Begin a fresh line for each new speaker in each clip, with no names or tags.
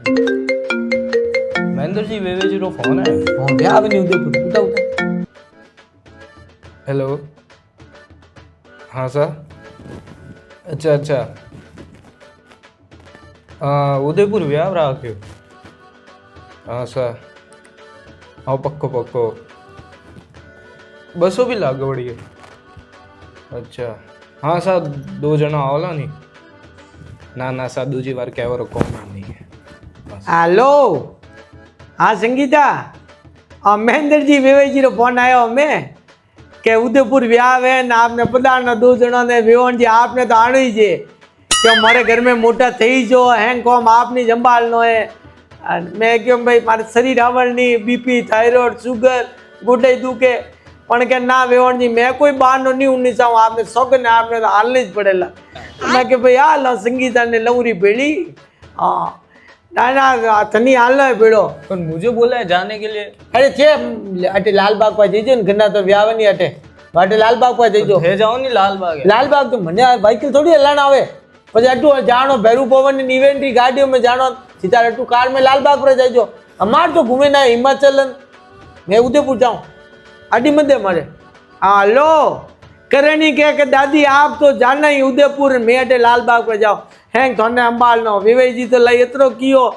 महेंद्र जी वेवे जी रो phone है।
हाँ ब्याह भी नहीं उदयपुर उठा उठा
हेलो हाँ सर अच्छा अच्छा उदयपुर व्याह राख्यो हाँ सर हाँ पक्को पक्को बसो भी लागे वड़ी अच्छा हाँ सर 2 जना आवला नहीं ना सर दूजी बार क्या वो कौन नहीं है
हेलो हाँ संगीता महेंद्र जी वेवे जी रो फोन आयो हमें के उदयपुर ब्याह है ना आपने पधारना 2 जना ने वेवण जी आपने तो आनो ही छे कि हमारे घर में मोटा थई जो हैंग कॉम आपने संभालनो है मैं क्यों भाई मारे शरीर आवड़नी बीपी थायराइड शुगर गुड्डे दुखे पण के ना वेवण जी मैं कोई बहानो नहीं उन्नी चाहूँ आपने शौक ने आपने तो हालने ज पड़ेला मैं के भाई हाल संगीता ने लवरी भेड़ी हाँ ना तनी हाल भेड़ो
पर मुझे बोला है जाने के लिए
अरे छे अटे लालबाग पर जइजो ने घना तो व्याह नहीं अटे वाटे लालबाग पर जइजो
थे जाओ नहीं लालबाग है
लालबाग तो मने व्हीकल थोड़ी हलाना आवे પછી અટુ જાણો ભેરુ પવન ની ઇવેન્ટ ગાડીઓ में જાણો સીધા અટુ કાર में लालबाग पर जाइजो અમાર तो घूमे ना हिमाचल मैं उदयपुर जाऊं आडी मध्य मारे हेलो करणी के दादी आप तो जाना ही उदयपुर मैं अटे लालबाग पर जाओ हैंग थोने अंबाल नो विवेक जी तो लई एतरो कियो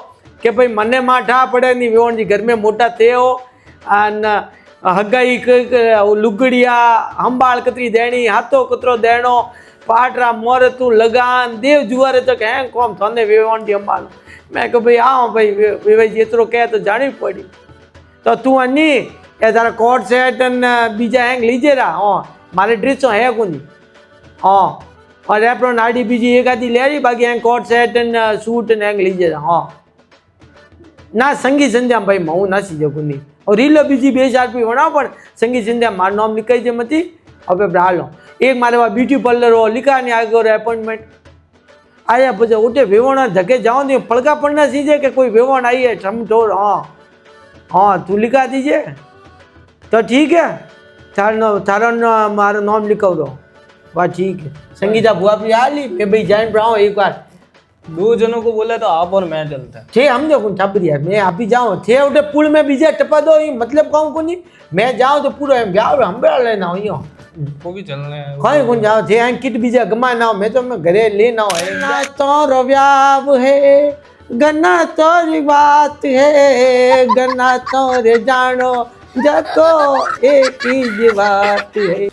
के भाई मने माठा पड़े नहीं विवण जी घर में मोटा थे हो अन हगाई लुगड़िया अंबाल कतरी देनी हाथों कतरो देनो पाटरा मोर तू लगान देव जुआरे तो कह कौन थोने विवण जी अंबाल मैं कह भाई आओ भाई विवेक जी एतरो कह तो जानी पड़ी तो तू अन्नी ए तारा कोट सेट न बीजा हैंग लीजे रहा हाँ मारे ड्रेसों है कोनी हाँ और एप्रो नाड़ी बीजी एक आधी ले रही बाकी हैंग कोट सेट न सूट न हैंग लीजे रहा हाँ ना संगीत संध्या भाई मऊ ना सीजो कोनी और रीलो बीजी 2 भी होना पण संगीत संध्या मार नाम लिखाई जे मती अब ब्रालो एक मारे वहाँ ब्यूटी पार्लर हो लिखा नहीं आगे और अपॉइंटमेंट आया પછી ઉઠે વેવણ ધકે જાઓ ને પડકા પડના સીજે કે કોઈ વેવણ आई है ठमठोर हाँ हाँ तू लिखा दीजिए तो ठीक है थारो मारो नाम लिखाव दो वाह ठीक है संगीता बुआ भी आ ली मैं भाई जान पड़ा एक बार
2 जनों को बोला तो आप और मैं चलता है
थे हम जो कौन टप दिया मैं आप ही जाऊँ थे उठे पुल में बीजे टपा दो ये मतलब कहूँ को नहीं मैं जाऊँ तो पूरा हम बड़ा लेना हो यूँ
वो भी चलना है
कोई कौन जाओ थे हैं किट बीजा गमा ना हो मैं तो मैं घरे लेना हो गन्ना तो व्याव है गन्ना तो बात है गन्ना तो रे जानो जको एक ही बात है।